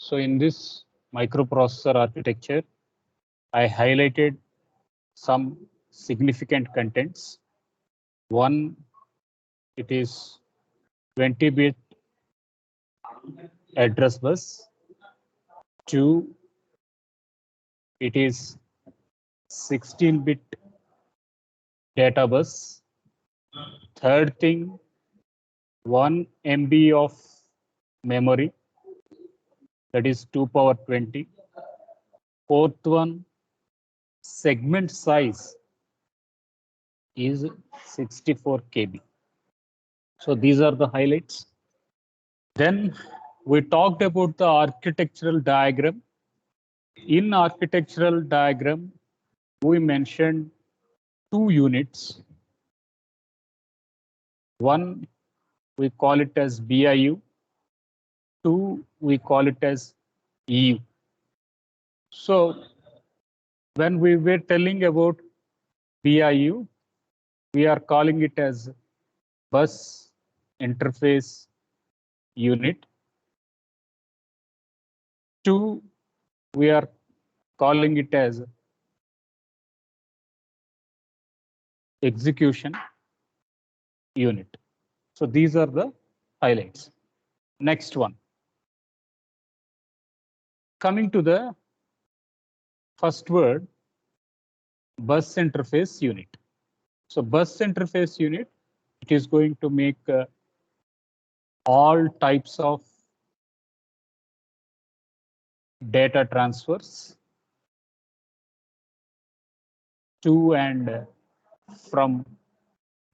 So in this microprocessor architecture, I highlighted some significant contents. One, it is 20-bit address bus. Two, it is 16-bit data bus. Third thing, 1 MB of memory, that is 2 power 20. Fourth one, segment size is 64 KB. So these are the highlights. Then we talked about the architectural diagram. In architectural diagram, we mentioned two units. One, we call it as BIU. Two, we call it as EU. So when we were telling about BIU, we are calling it as bus interface unit. Two, we are calling it as execution unit. So these are the highlights. Next one. Coming to the first word, bus interface unit. So bus interface unit, it is going to make all types of data transfers to and from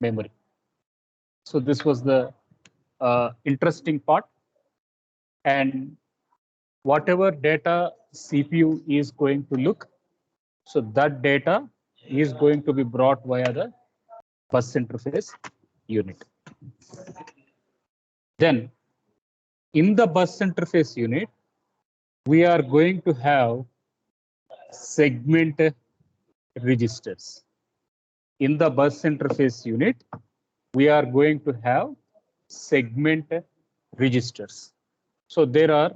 memory. So this was the interesting part. And whatever data CPU is going to look, so that data is going to be brought via the bus interface unit. Then in the bus interface unit, we are going to have segment registers. In the bus interface unit, we are going to have segment registers. So there are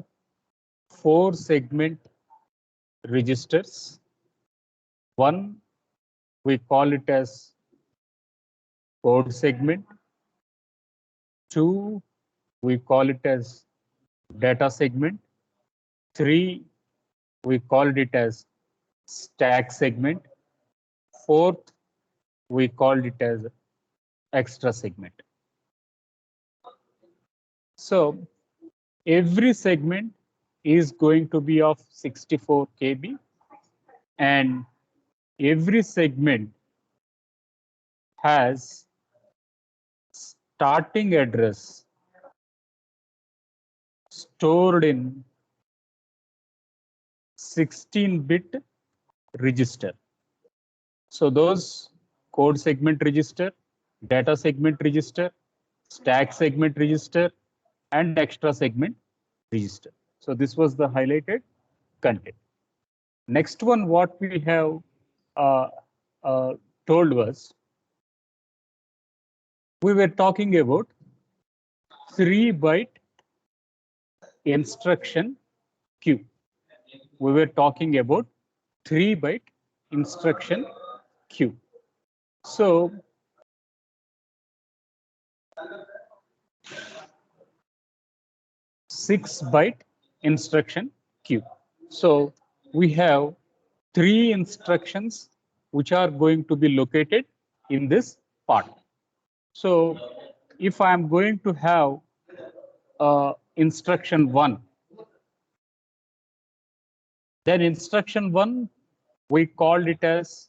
4 segment registers. One, we call it as code segment. Two, we call it as data segment. Three, we called it as stack segment. Fourth, we called it as extra segment. So every segment is going to be of 64 KB, and every segment has starting address stored in 16-bit register. So those code segment register, data segment register, stack segment register, and extra segment register. So this was the highlighted content. Next one, what we have told was, we were talking about 3-byte instruction queue. We were talking about 3-byte instruction queue. So six-byte instruction queue. So we have 3 instructions which are going to be located in this part. So if I am going to have instruction 1, then instruction 1, we called it as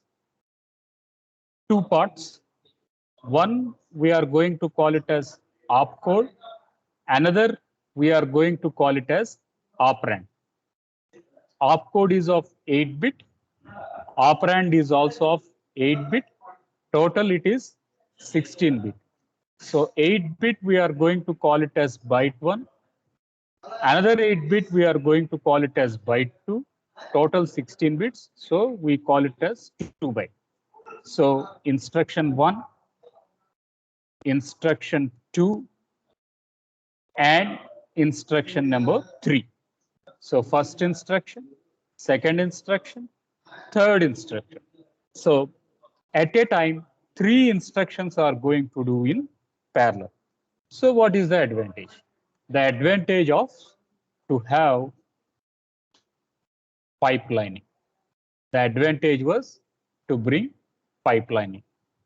2 parts. One, we are going to call it as opcode. Another, we are going to call it as operand. Opcode is of 8-bit. Operand is also of 8-bit. Total, it is 16-bit. So 8-bit, we are going to call it as byte 1. Another 8-bit, we are going to call it as byte 2. Total 16 bits. So we call it as 2-byte. So instruction 1, instruction 2, and instruction number 3. So first instruction, second instruction, third instruction. So at a time, 3 instructions are going to do in parallel. So what is the advantage? The advantage of to have pipelining. The advantage was to bring pipelining.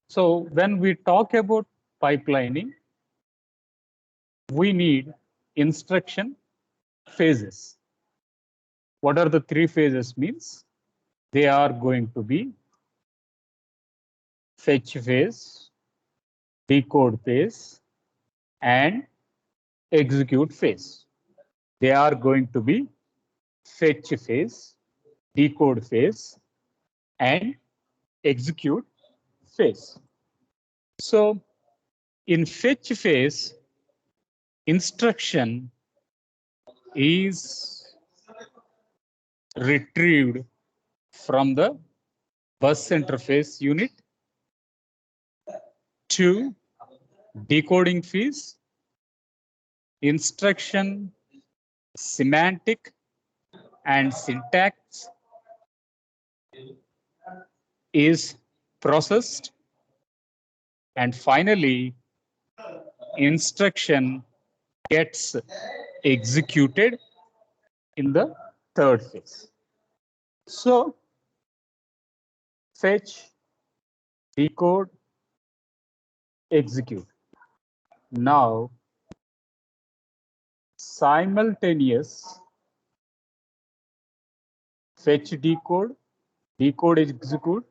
So when we talk about pipelining, we need instruction phases. What are the 3 phases means? They are going to be fetch phase, decode phase, and execute phase. They are going to be fetch phase, decode phase, and execute phase. So in fetch phase, instruction is retrieved from the bus interface unit to decoding phase, instruction, semantic, and syntax is processed, and finally instruction gets executed in the third phase. So fetch, decode, execute. Now simultaneous fetch, decode, decode, execute,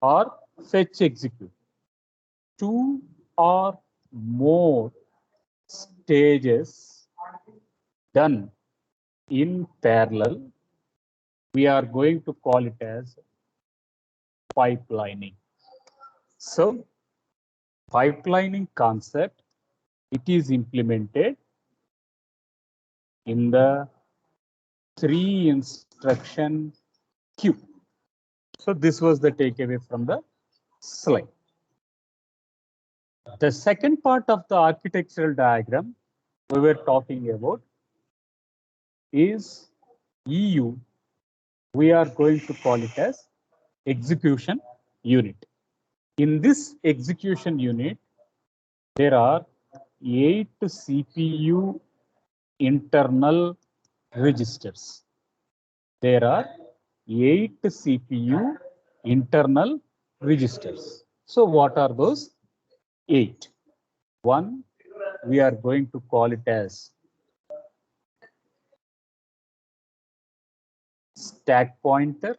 or fetch, execute. 2 or more stages done in parallel, we are going to call it as pipelining. So pipelining concept, it is implemented in the 3 instruction queue. So this was the takeaway from the slide. The second part of the architectural diagram we were talking about is EU. We are going to call it as execution unit. In this execution unit, there are 8 CPU internal registers. There are 8 CPU internal registers. So what are those 8? One, we are going to call it as stack pointer.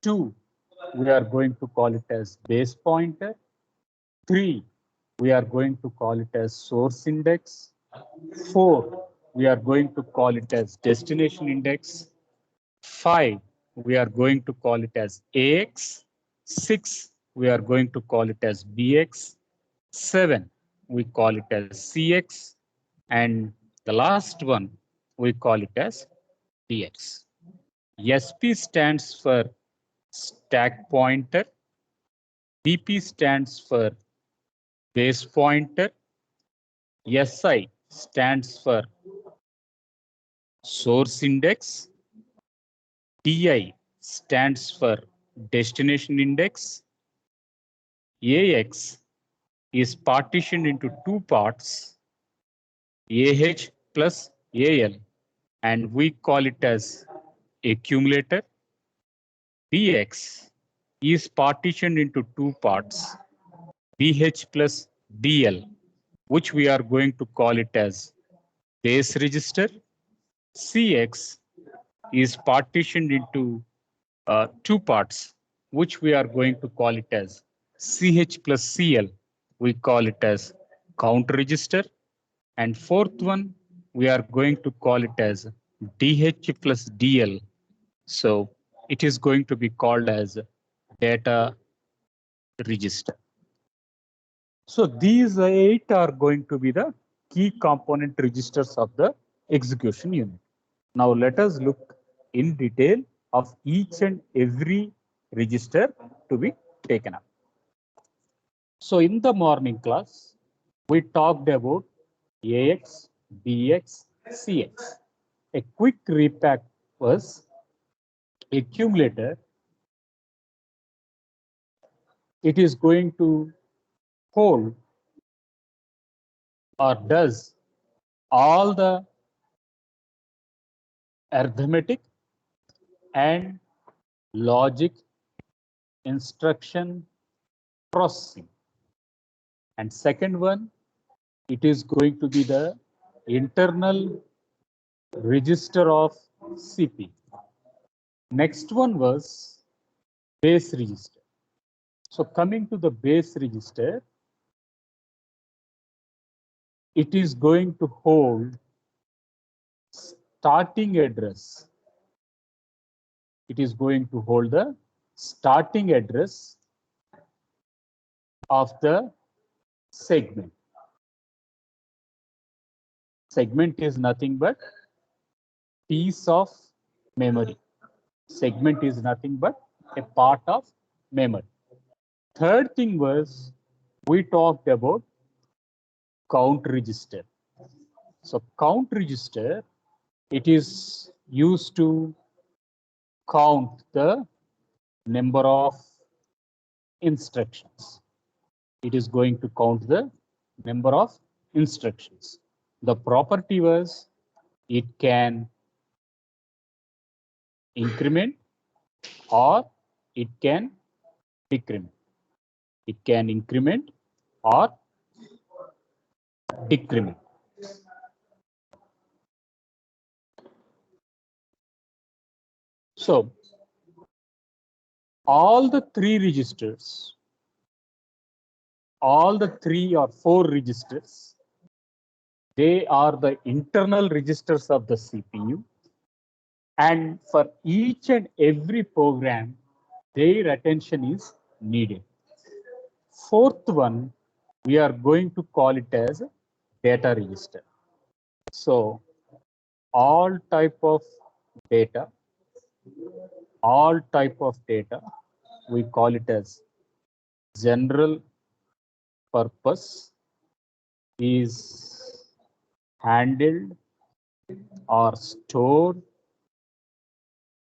2, we are going to call it as base pointer. 3, we are going to call it as source index. 4, we are going to call it as destination index. 5, we are going to call it as AX. 6, we are going to call it as BX. 7, we call it as CX. And the last one, we call it as DX. SP stands for stack pointer. BP stands for base pointer. SI stands for source index. DI stands for destination index. AX is partitioned into 2 parts, AH plus AL, and we call it as accumulator. BX is partitioned into 2 parts, BH plus BL, which we are going to call it as base register. CX is partitioned into 2 parts, which we are going to call it as CH plus CL. We call it as count register. And fourth one, we are going to call it as DH plus DL. So it is going to be called as data register. So these 8 are going to be the key component registers of the execution unit. Now let us look in detail of each and every register to be taken up. So in the morning class, we talked about AX, BX, CX. a quick repack was accumulator. It is going to hold or does all the arithmetic and logic instruction processing. And second one, it is going to be the internal register of CPU. Next one was base register. So coming to the base register, it is going to hold starting address. It is going to hold the starting address of the segment. Segment is nothing but piece of memory. Segment is nothing but a part of memory. Third thing was we talked about count register. So count register, it is used to count the number of instructions. It is going to count the number of instructions. The property was it can increment or it can decrement. It can increment or decrement. So all the three registers, all the 3 or 4 registers, they are the internal registers of the CPU. And for each and every program, their attention is needed. Fourth one, we are going to call it as data register. So all type of data, we call it as general purpose is handled or stored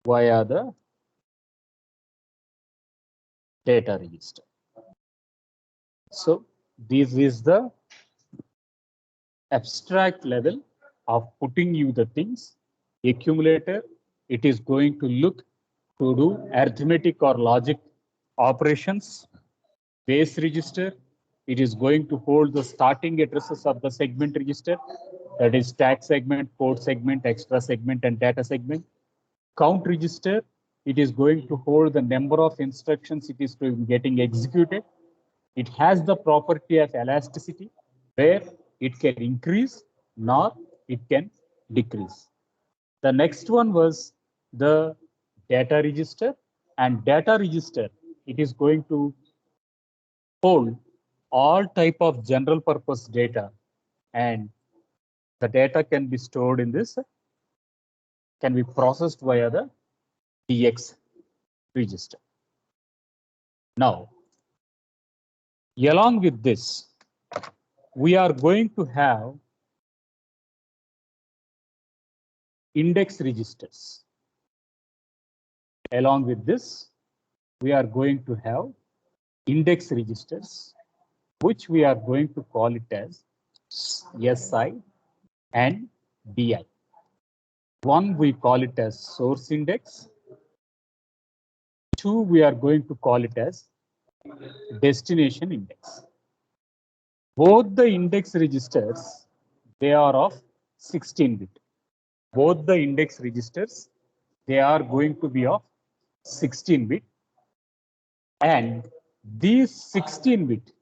via the data register. So this is the abstract level of putting you the things. Accumulator, it is going to look to do arithmetic or logic operations. Base register, it is going to hold the starting addresses of the segment register, that is stack segment, port segment, extra segment, and data segment. Count register, it is going to hold the number of instructions it is getting executed. It has the property of elasticity, where it can increase nor it can decrease. The next one was the data register, and data register, it is going to hold all type of general purpose data, and the data can be stored in this, can be processed via the DX register. Now, along with this, we are going to have index registers. Along with this, we are going to have index registers, which we are going to call it as SI and DI. One, we call it as source index. Two, we are going to call it as destination index. Both the index registers, they are of 16-bit. Both the index registers, they are going to be of 16-bit. And these 16-bit,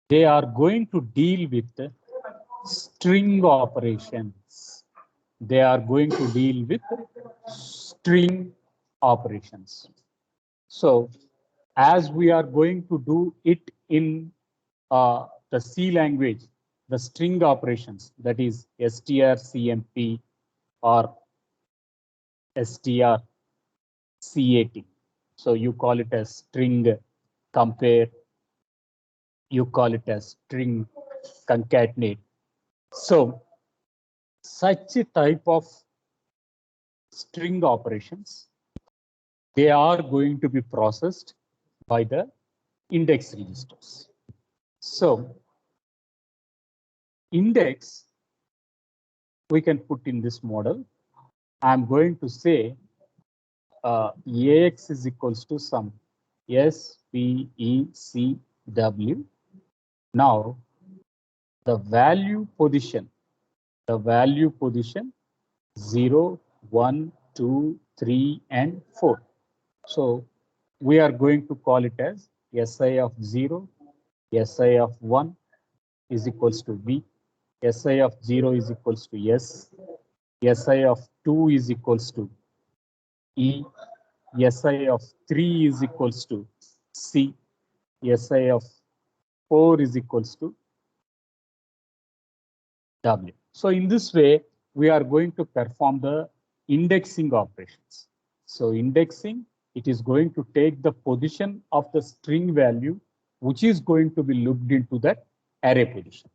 they are going to deal with string operations. They are going to deal with string operations. So as we are going to do it in the C language, the string operations, that is strcmp or strcat. So you call it as string compare, you call it as string concatenate. So such a type of string operations, they are going to be processed by the index registers. So index we can put in this model. I'm going to say AX is equals to some SPECW. Now the value position 0, 1, 2, 3, and 4. So we are going to call it as SI of 0, SI of 1 is equals to V, SI of 0 is equals to S, SI of 2 is equals to E, SI of 3 is equals to C, SI of 4 is equals to W. So in this way, we are going to perform the indexing operations. So indexing, it is going to take the position of the string value, which is going to be looped into that array position.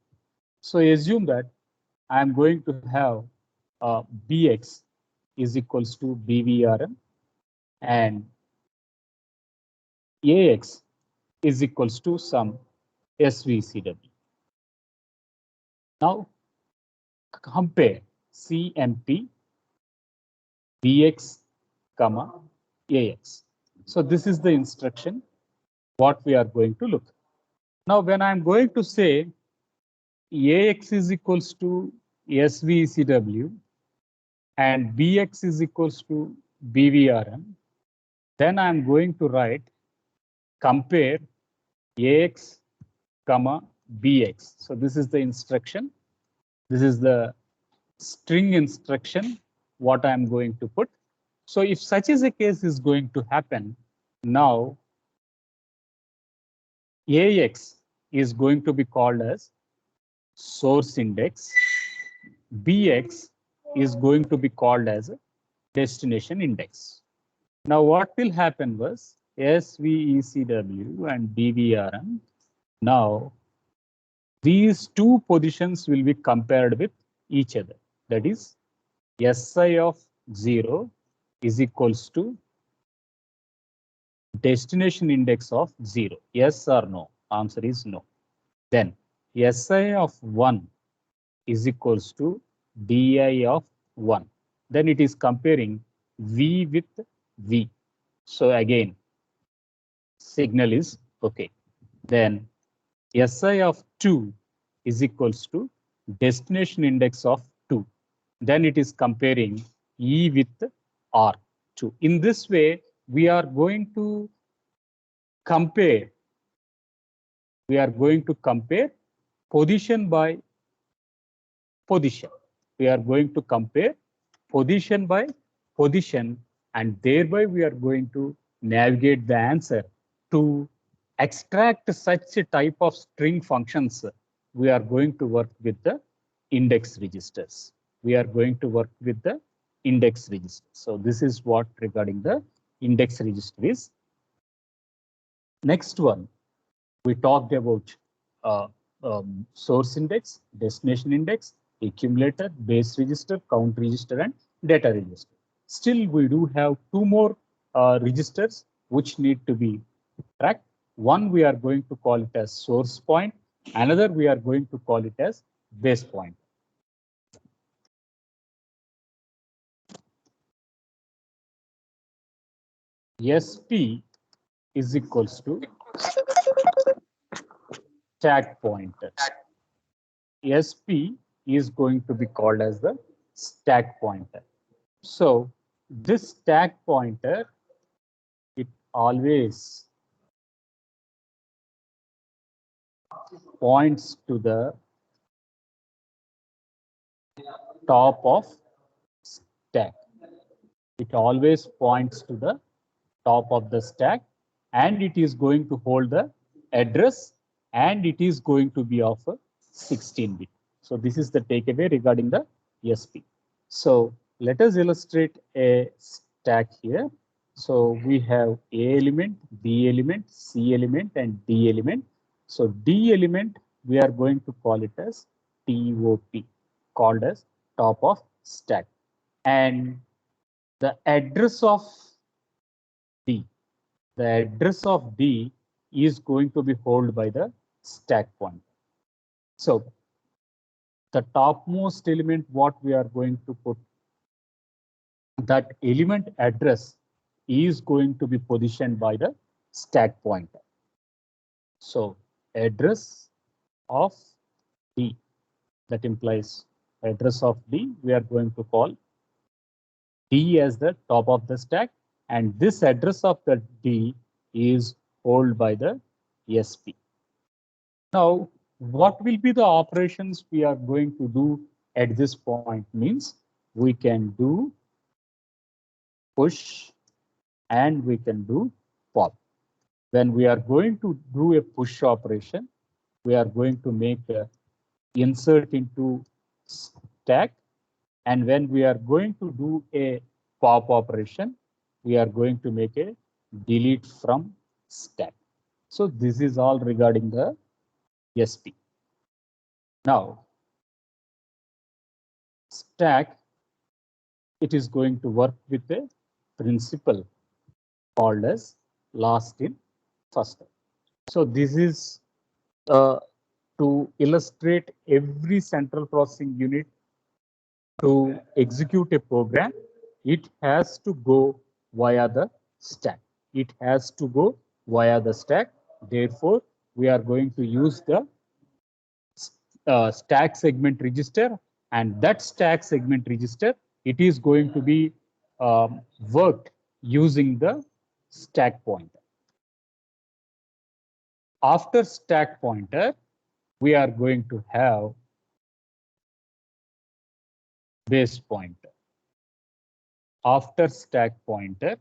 So assume that I am going to have BX is equals to BVRN and AX is equals to some SVCW. Now compare CMP BX comma AX. So this is the instruction what we are going to look. Now when I'm going to say AX is equals to SVCW and BX is equals to BVRN, then I'm going to write compare AX comma BX. So this is the instruction. This is the string instruction what I'm going to put. So if such is a case is going to happen, now AX is going to be called as source index. BX is going to be called as a destination index. Now what will happen was SVECW and BVRN. Now these two positions will be compared with each other. That is SI of 0 is equals to destination index of 0. Yes or no? Answer is no. Then SI of 1 is equals to DI of 1. Then it is comparing V with V. So again, signal is okay. Then SI of 2 is equals to destination index of 2. Then it is comparing E with R2. In this way, we are going to compare. We are going to compare position by position. We are going to compare position by position, and thereby we are going to navigate the answer to extract such a type of string functions. We are going to work with the index registers. We are going to work with the index register. So this is what regarding the index register is. Next one, we talked about source index, destination index, accumulator, base register, count register, and data register. Still, we do have two more registers which need to be tracked. One we are going to call it as source point. Another we are going to call it as base point. SP is equals to stack pointer. SP is going to be called as the stack pointer. So this stack pointer, it always points to the top of stack. It always points to the top of the stack, and it is going to hold the address, and it is going to be of a 16-bit. So this is the takeaway regarding the SP. So let us illustrate a stack here. So we have A element, B element, C element, and D element. So D element, we are going to call it as TOP, called as top of stack. And the address of D, the address of D is going to be held by the stack pointer. So the topmost element, what we are going to put, that element address is going to be positioned by the stack pointer. So address of D, that implies address of D, we are going to call D as the top of the stack, and this address of the D is held by the SP. Now, what will be the operations we are going to do at this point means we can do push and we can do pop. When we are going to do a push operation, we are going to make a insert into stack, and when we are going to do a pop operation, we are going to make a delete from stack. So this is all regarding the SP. Now, stack, it is going to work with a principle called as last in, first out. So this is to illustrate every central processing unit to execute a program, it has to go via the stack. It has to go via the stack. Therefore, we are going to use the stack segment register, and that stack segment register, it is going to be worked using the stack pointer. After stack pointer, we are going to have base pointer. After stack pointer,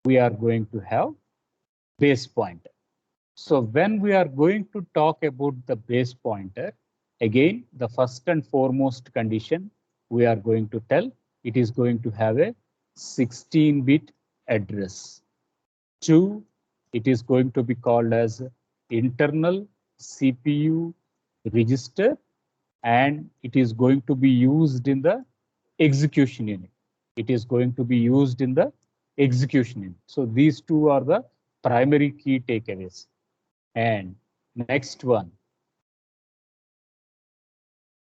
we are going to have base pointer. So when we are going to talk about the base pointer, again, the first and foremost condition we are going to tell, it is going to have a 16-bit address. 2, it is going to be called as internal CPU register, and it is going to be used in the execution unit. It is going to be used in the execution unit. So these two are the primary key takeaways. And next one,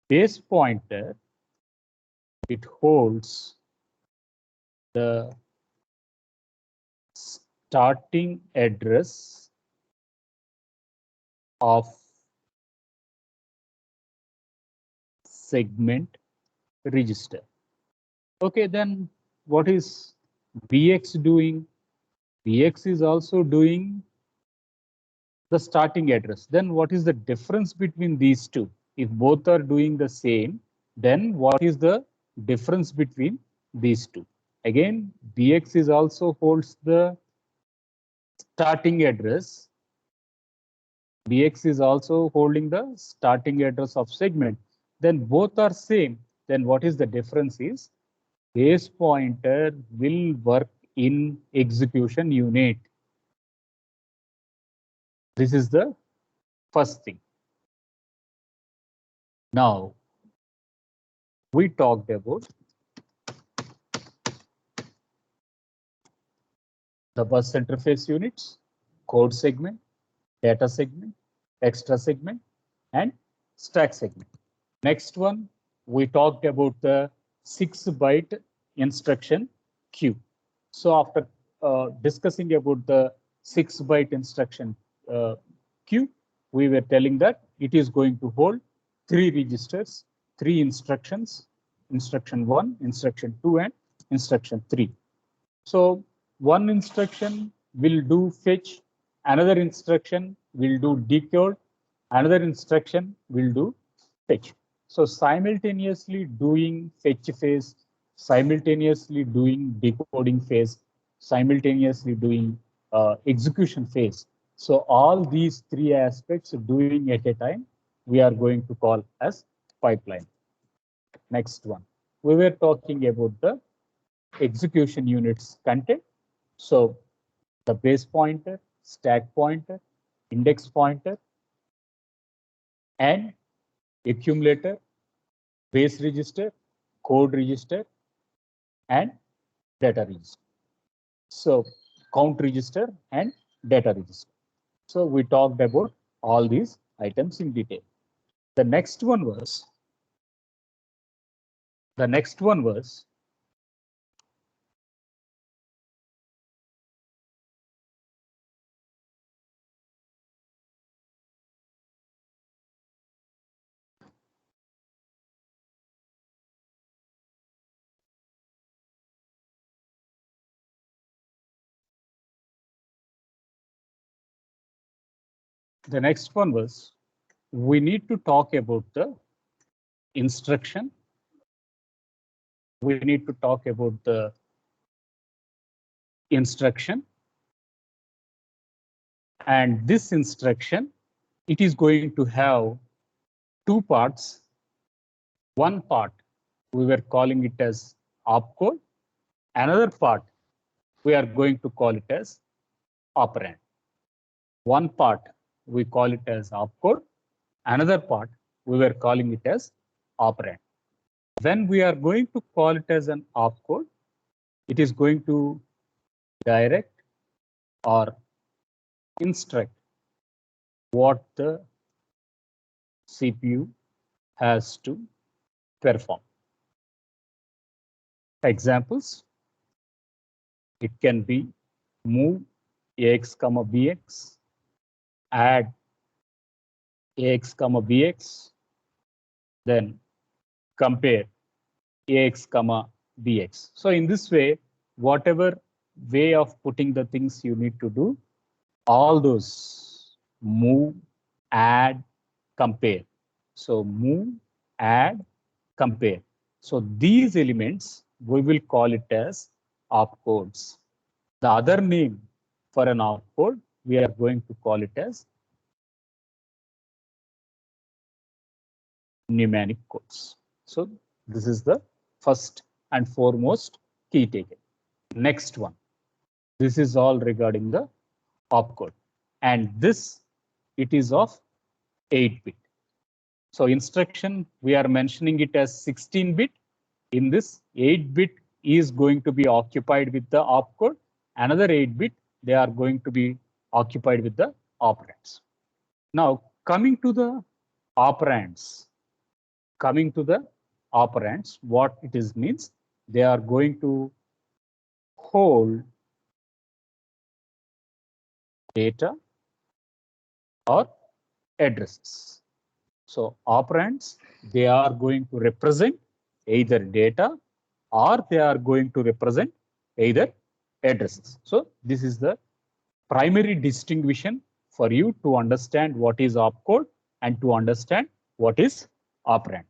base pointer, it holds the starting address of segment register. Okay, then what is BX doing? BX is also doing the starting address. Then what is the difference between these two? If both are doing the same, then what is the difference between these two? Again, BX is also holds the starting address. BX is also holding the starting address of segment. Then both are same. Then what is the difference is base pointer will work in execution unit. This is the first thing. Now, we talked about the bus interface units, code segment, data segment, extra segment, and stack segment. Next one, we talked about the 6-byte instruction queue. So after discussing about the 6-byte instruction queue, we were telling that it is going to hold 3 registers, 3 instructions, instruction 1, instruction 2, and instruction 3. So one instruction will do fetch, another instruction will do decode, another instruction will do fetch. So simultaneously doing fetch phase, simultaneously doing decoding phase, simultaneously doing execution phase. So all these 3 aspects doing at a time, we are going to call as pipeline. Next one, we were talking about the execution units content. So the base pointer, stack pointer, index pointer, and accumulator, base register, code register, and data register. So count register and data register. So we talked about all these items in detail. The next one was the next one was the next one was we need to talk about the instruction. We need to talk about the instruction, and this instruction, it is going to have two parts. One part we were calling it as opcode. Another part we are going to call it as operand. One part we call it as opcode. Another part we were calling it as operand. When we are going to call it as an opcode, it is going to direct or instruct what the CPU has to perform. Examples, it can be move AX, BX, add AX, BX, then compare AX, BX. So in this way, whatever way of putting the things you need to do, all those move, add, compare. So move, add, compare. So these elements, we will call it as opcodes. The other name for an opcode, we are going to call it as mnemonic codes. So this is the first and foremost key taken. Next one. This is all regarding the opcode. And this, it is of 8-bit. So instruction, we are mentioning it as 16-bit. In this, 8-bit is going to be occupied with the opcode. Another 8-bit, they are going to be occupied with the operands. Now, coming to the operands, what it is means, they are going to hold data or addresses. So operands, they are going to represent either data or they are going to represent either addresses. So this is the primary distinction for you to understand what is opcode and to understand what is operand.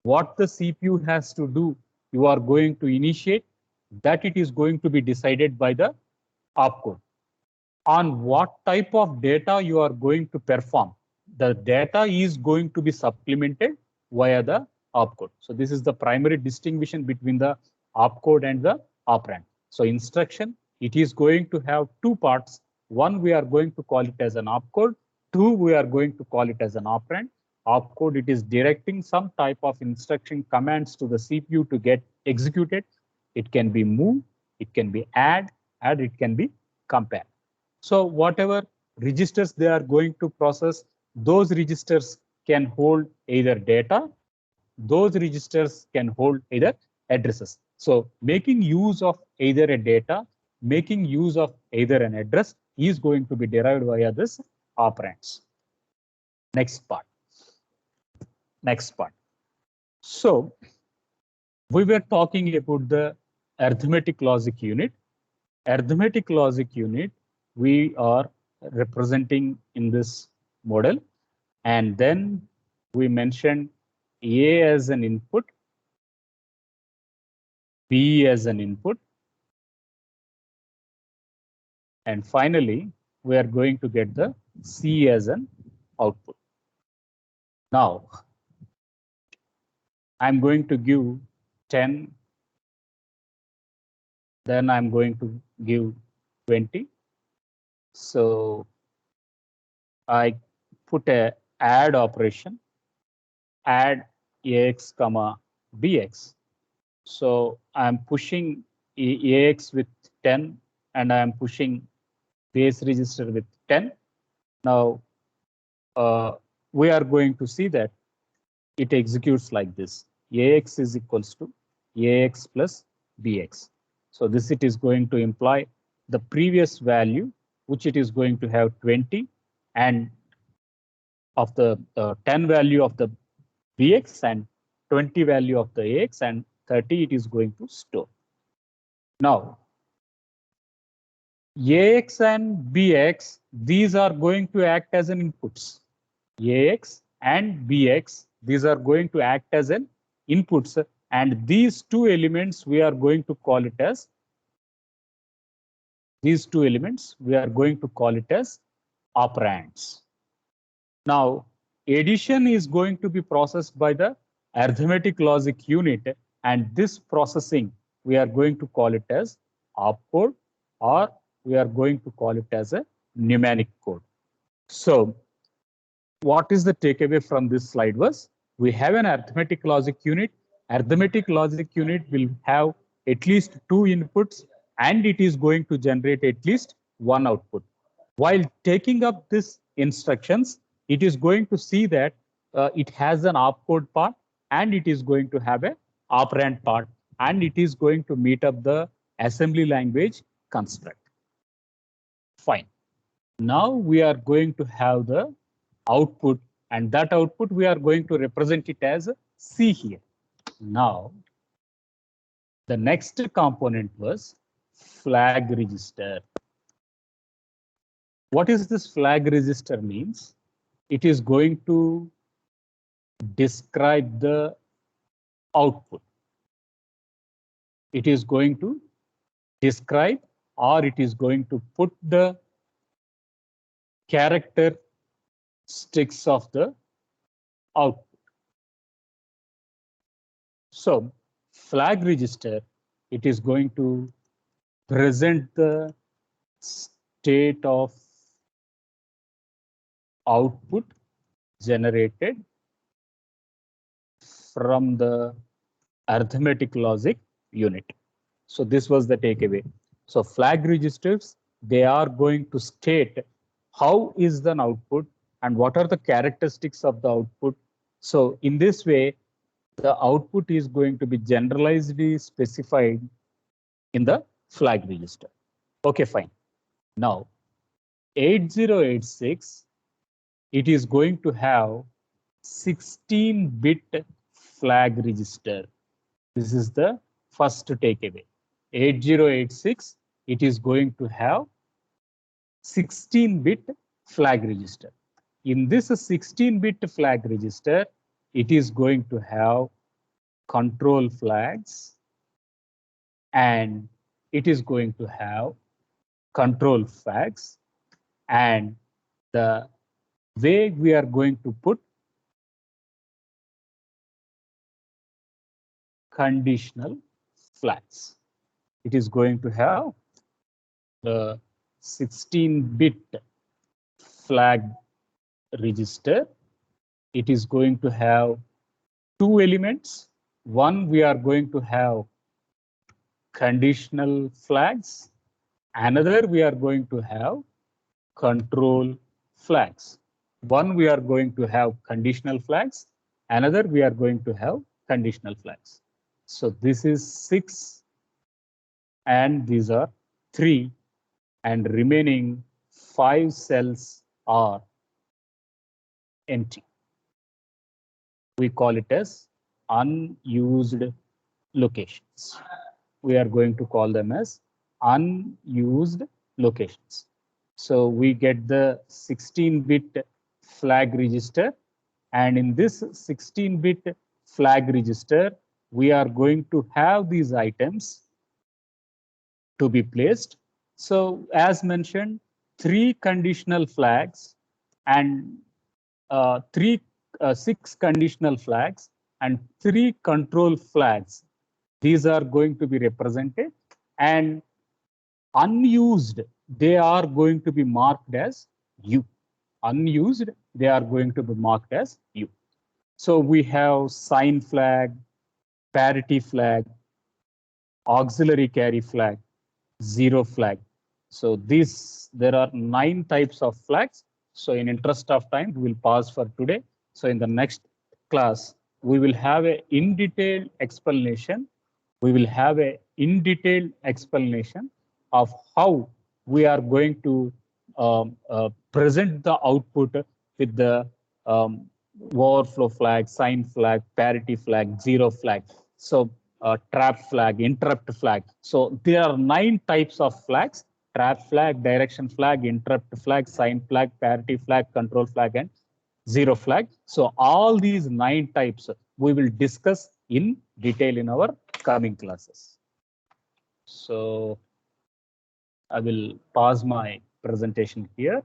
What the CPU has to do, you are going to initiate, that it is going to be decided by the opcode. On what type of data you are going to perform, the data is going to be supplemented via the opcode. So this is the primary distinction between the opcode and the operand. So instruction, it is going to have two parts. One, we are going to call it as an opcode. Two, we are going to call it as an operand. Opcode, it is directing some type of instruction commands to the CPU to get executed. It can be move, it can be add, it can be compare. So whatever registers they are going to process, those registers can hold either data, those registers can hold either addresses. So making use of either a data, making use of either an address is going to be derived via this operands. Next part. So we were talking about the arithmetic logic unit. Arithmetic logic unit, we are representing in this model. And then we mentioned A as an input, B as an input. And finally, we are going to get the C as an output. Now, I'm going to give 10, then I'm going to give 20. So I put a add operation, add AX comma BX. So I'm pushing AX with 10 and I'm pushing base register with 10. Now we are going to see that it executes like this. AX is equals to AX plus BX. So this it is going to imply the previous value, which it is going to have 20, and of the 10 value of the BX and 20 value of the AX and 30 it is going to store. Now, AX and BX, these are going to act as an inputs. AX and BX, these are going to act as an inputs, and these two elements we are going to call it as operands. Now, addition is going to be processed by the arithmetic logic unit, and this processing we are going to call it as opcode, or we are going to call it as a mnemonic code. So what is the takeaway from this slide was, we have an arithmetic logic unit. Arithmetic logic unit will have at least 2 inputs, and it is going to generate at least 1 output. While taking up these instructions, it is going to see that it has an opcode part, and it is going to have a operand part, and it is going to meet up the assembly language construct. Fine. Now we are going to have the output, and that output we are going to represent it as C here. Now, the next component was flag register. What is this flag register means? It is going to describe the output. It is going to describe, or it is going to put the characteristics of the output. So flag register, it is going to present the state of output generated from the arithmetic logic unit. So this was the takeaway. So flag registers, they are going to state how is the output and what are the characteristics of the output. So in this way, the output is going to be generalizedly specified in the flag register. Okay, fine. Now, 8086, it is going to have 16-bit flag register. This is the first takeaway. 8086, it is going to have 16-bit flag register. In this 16-bit flag register, it is going to have control flags, and it is going to have control flags, and the way we are going to put conditional flags. It is going to have the 16-bit flag register. It is going to have 2 elements. One, we are going to have conditional flags. Another, we are going to have control flags. One, we are going to have conditional flags. Another, we are going to have conditional flags. So this is 6, and these are 3, and remaining 5 cells are empty. We call it as unused locations. We are going to call them as unused locations. So we get the 16-bit flag register, and in this 16-bit flag register, we are going to have these items to be placed. So as mentioned, 3 conditional flags and 6 conditional flags and 3 control flags. These are going to be represented, and unused, they are going to be marked as U. unused, they are going to be marked as U. So we have sign flag, parity flag, auxiliary carry flag, zero flag. So there are 9 types of flags. So in interest of time, we will pause for today. So in the next class, we will have a in detailed explanation. We will have a in detailed explanation of how we are going to present the output with the overflow flag, sign flag, parity flag, zero flag. So trap flag, interrupt flag. So there are 9 types of flags: trap flag, direction flag, interrupt flag, sign flag, parity flag, control flag, and zero flag. So all these 9 types we will discuss in detail in our coming classes. So I will pause my presentation here.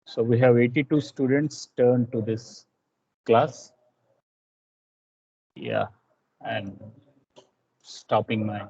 So we have 82 students turn to this class. Yeah, and stopping my